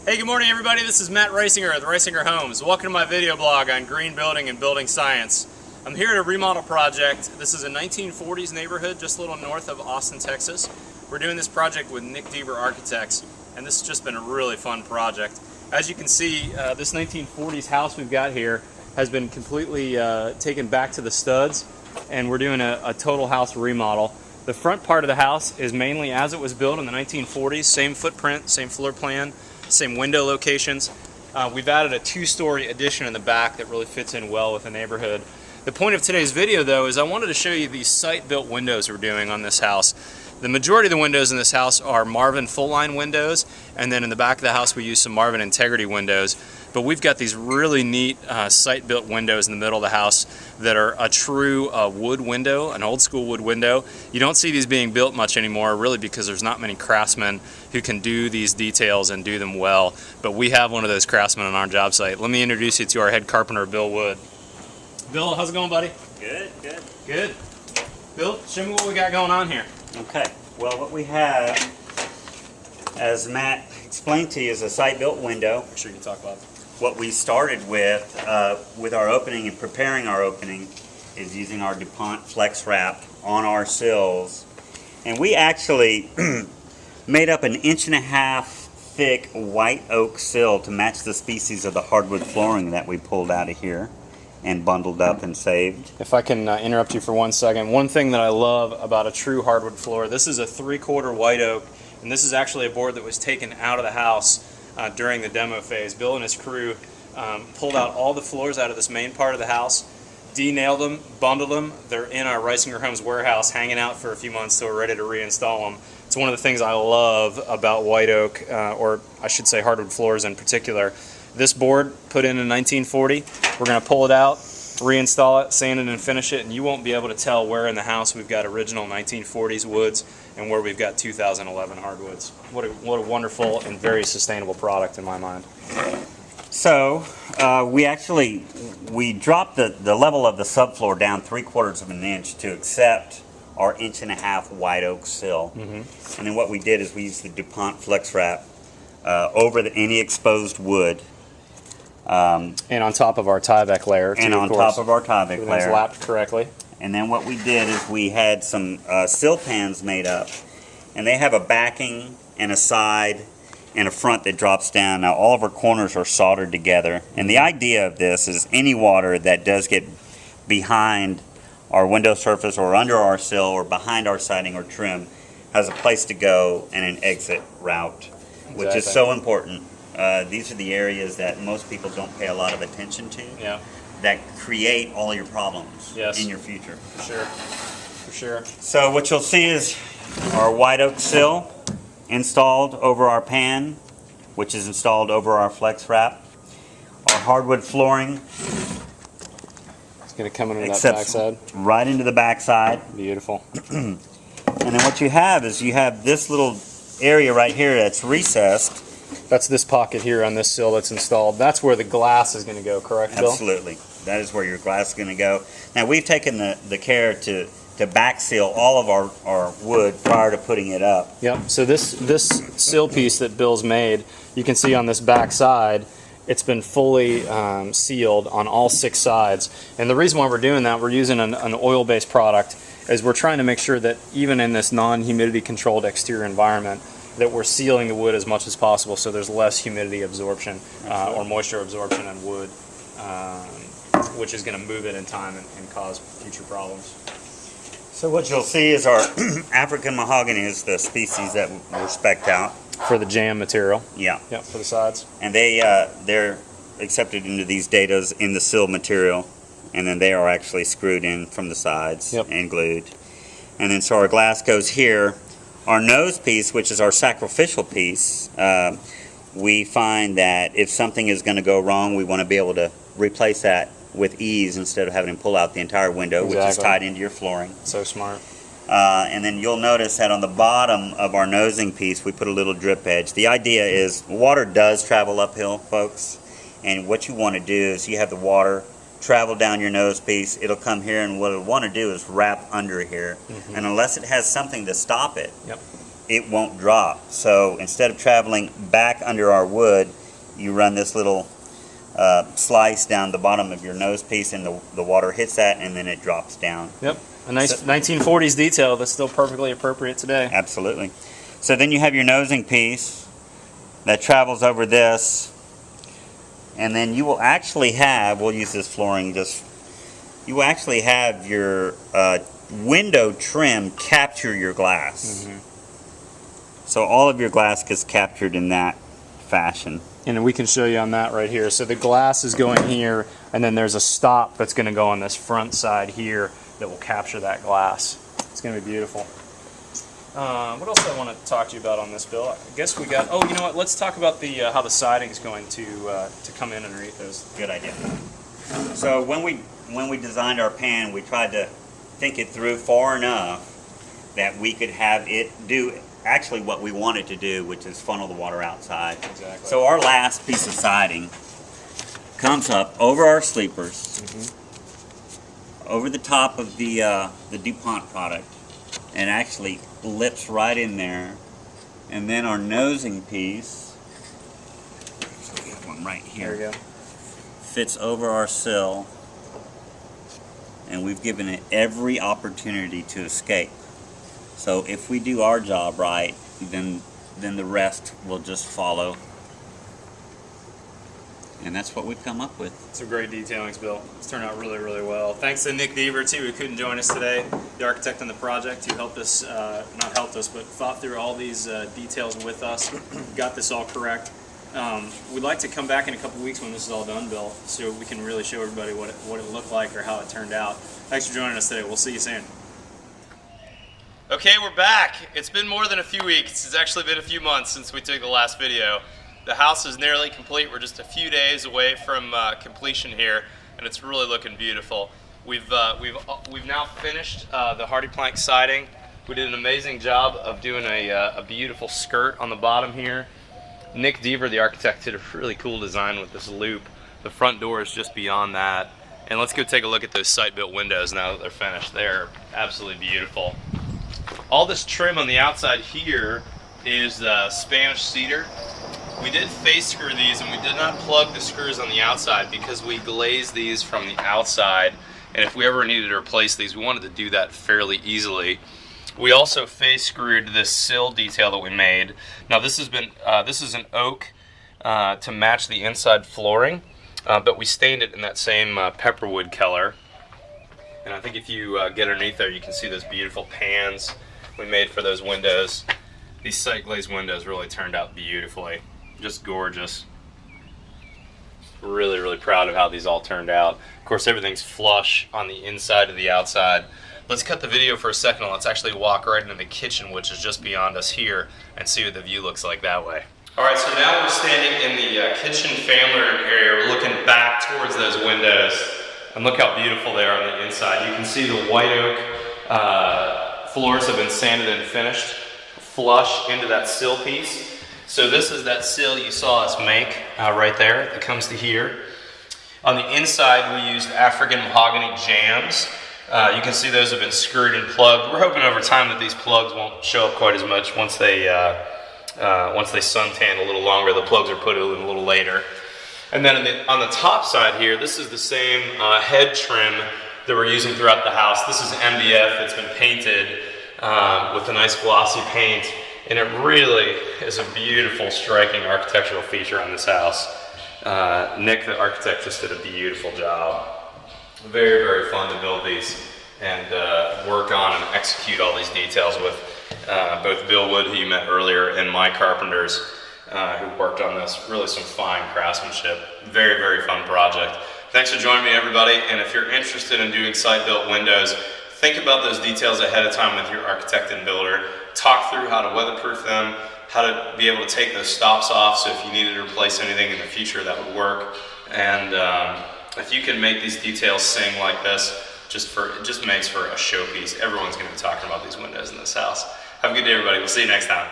Hey, good morning everybody. This is Matt Reisinger at the Reisinger Homes. Welcome to my video blog on green building and building science. I'm here at a remodel project. This is a 1940s neighborhood just a little north of Austin, Texas. We're doing this project with Nick Deaver Architects, and this has just been a really fun project. As you can see, this 1940s house we've got here has been completely taken back to the studs, and we're doing a total house remodel. The front part of the house is mainly as it was built in the 1940s, same footprint, same floor plan, same window locations. We've added a two-story addition in the back that really fits in well with the neighborhood. The point of today's video, though, is I wanted to show you these site-built windows we're doing on this house. The majority of the windows in this house are Marvin full-line windows, and then in the back of the house we use some Marvin Integrity windows. But we've got these really neat site-built windows in the middle of the house that are a true wood window, an old-school wood window. You don't see these being built much anymore, really, because there's not many craftsmen who can do these details and do them well. But we have one of those craftsmen on our job site. Let me introduce you to our head carpenter, Bill Wood. Bill, how's it going, buddy? Good, good. Good. Bill, show me what we got going on here. Okay, well, what we have, as Matt explained to you, is a site-built window. Make sure you can talk about it. What we started with our opening and preparing our opening is using our DuPont Flex Wrap on our sills. And we actually made up an 1.5 inch thick white oak sill to match the species of the hardwood flooring that we pulled out of here and bundled up and saved. If I can interrupt you for 1 second, one thing that I love about a true hardwood floor, this is a 3/4 white oak, and this is actually a board that was taken out of the house during the demo phase. Bill and his crew pulled out all the floors out of this main part of the house, de-nailed them, bundled them. They're in our Reisinger Homes warehouse hanging out for a few months till we're ready to reinstall them. It's one of the things I love about white oak, or I should say hardwood floors in particular. This board, put in 1940, we're going to pull it out, reinstall it, sand it and finish it, and you won't be able to tell where in the house we've got original 1940s woods and where we've got 2011 hardwoods. What a wonderful and very sustainable product in my mind. So we dropped the level of the subfloor down 3/4 of an inch to accept our 1.5 inch white oak sill. And then what we did is we used the DuPont Flex Wrap over any exposed wood. And on top of our Tyvek layer, too, and on top of our Tyvek layer. Lapped correctly. And then what we did is we had some sill pans made up, and they have a backing and a side and a front that drops down. Now all of our corners are soldered together, and the idea of this is any water that does get behind our window surface or under our sill or behind our siding or trim has a place to go and an exit route, which is so important. These are the areas that most people don't pay a lot of attention to. Yeah. That create all your problems in your future. For sure. For sure. So what you'll see is our white oak sill installed over our pan, which is installed over our Flex Wrap. Our hardwood flooring. It's going to come into that backside. Right into the backside. Beautiful. And then what you have is you have this little area right here that's recessed. That's this pocket here on this sill that's installed. That's where the glass is going to go, correct, Bill? Absolutely. That is where your glass is going to go. Now, we've taken the care to back seal all of our wood prior to putting it up. Yep. So this sill piece that Bill's made, you can see on this back side, it's been fully sealed on all 6 sides. And the reason why we're doing that, we're using an oil-based product, is we're trying to make sure that even in this non-humidity controlled exterior environment, that we're sealing the wood as much as possible so there's less humidity absorption or moisture absorption in wood, which is going to move it in time and cause future problems. So what you'll see is our African mahogany is the species that we're spec'd out. For the jam material? Yeah. Yep, for the sides. And they're accepted into these datas in the sill material, and then they are actually screwed in from the sides and glued. And then so our glass goes here. Our nose piece, which is our sacrificial piece, we find that if something is going to go wrong, we want to be able to replace that with ease instead of having to pull out the entire window, which is tied into your flooring. So smart. And then you'll notice that on the bottom of our nosing piece, we put a little drip edge. The idea is water does travel uphill, folks, and what you want to do is you have the water travel down your nose piece, it'll come here, and what it'll want to do is wrap under here. And unless it has something to stop it, it won't drop. So instead of traveling back under our wood, you run this little slice down the bottom of your nose piece, and the water hits that, and then it drops down. Yep, a nice 1940s detail that's still perfectly appropriate today. Absolutely. So then you have your nosing piece that travels over this, and then you will actually have, we'll use this flooring you will actually have your window trim capture your glass. So all of your glass gets captured in that fashion. And we can show you on that right here. So the glass is going here, and then there's a stop that's going to go on this front side here that will capture that glass. It's going to be beautiful. What else do I want to talk to you about on this, Bill? I guess we got, oh, you know what, let's talk about the how the siding is going to come in underneath those. Good idea. So when we designed our pan, we tried to think it through far enough that we could have it do actually what we wanted to do, which is funnel the water outside. Exactly. So our last piece of siding comes up over our sleepers, over the top of the DuPont product, and actually lips right in there. And then our nosing piece, so we have one right here, There we go. fits over our sill, and we've given it every opportunity to escape. So if we do our job right, then the rest will just follow. And that's what we've come up with. Some great detailings, Bill. It's turned out really, really well. Thanks to Nick Deaver, too, who couldn't join us today, the architect on the project, who helped us, not helped us, but thought through all these details with us, got this all correct. We'd like to come back in a couple weeks when this is all done, Bill, so we can really show everybody what it looked like or how it turned out. Thanks for joining us today. We'll see you soon. Okay, we're back. It's been more than a few weeks. It's actually been a few months since we took the last video. The house is nearly complete. We're just a few days away from completion here, and it's really looking beautiful. We've now finished the HardiePlank siding. We did an amazing job of doing a beautiful skirt on the bottom here. Nick Deaver, the architect, did a really cool design with this loop. The front door is just beyond that. And let's go take a look at those site-built windows now that they're finished. They're absolutely beautiful. All this trim on the outside here is Spanish cedar. We did face screw these, and we did not plug the screws on the outside because we glazed these from the outside, and if we ever needed to replace these, we wanted to do that fairly easily. We also face screwed this sill detail that we made. Now this is an oak to match the inside flooring, but we stained it in that same pepperwood color. And I think if you get underneath there, you can see those beautiful pans we made for those windows. These sight glazed windows really turned out beautifully. Just gorgeous. Really, really proud of how these all turned out. Of course, everything's flush on the inside to the outside. Let's cut the video for a second and let's actually walk right into the kitchen, which is just beyond us here, and see what the view looks like that way. All right, so now we're standing in the kitchen family room area. We're looking back towards those windows, and look how beautiful they are on the inside. You can see the white oak floors have been sanded and finished flush into that sill piece. So this is that sill you saw us make right there that comes to here. On the inside, we used African mahogany jambs. You can see those have been screwed and plugged. We're hoping over time that these plugs won't show up quite as much once they suntan a little longer. The plugs are put in a little later. And then on the top side here, this is the same head trim that we're using throughout the house. This is MDF that's been painted with a nice glossy paint, and it really is a beautiful, striking architectural feature on this house. Nick, the architect, just did a beautiful job. Very, very fun to build these and work on and execute all these details with both Bill Wood, who you met earlier, and my carpenters who worked on this. Really some fine craftsmanship. Very, very fun project. Thanks for joining me, everybody, and if you're interested in doing site-built windows, think about those details ahead of time with your architect and builder. Talk through how to weatherproof them, how to be able to take those stops off, so if you needed to replace anything in the future, that would work. And if you can make these details sing like this, it just makes for a showpiece. Everyone's going to be talking about these windows in this house. Have a good day, everybody. We'll see you next time.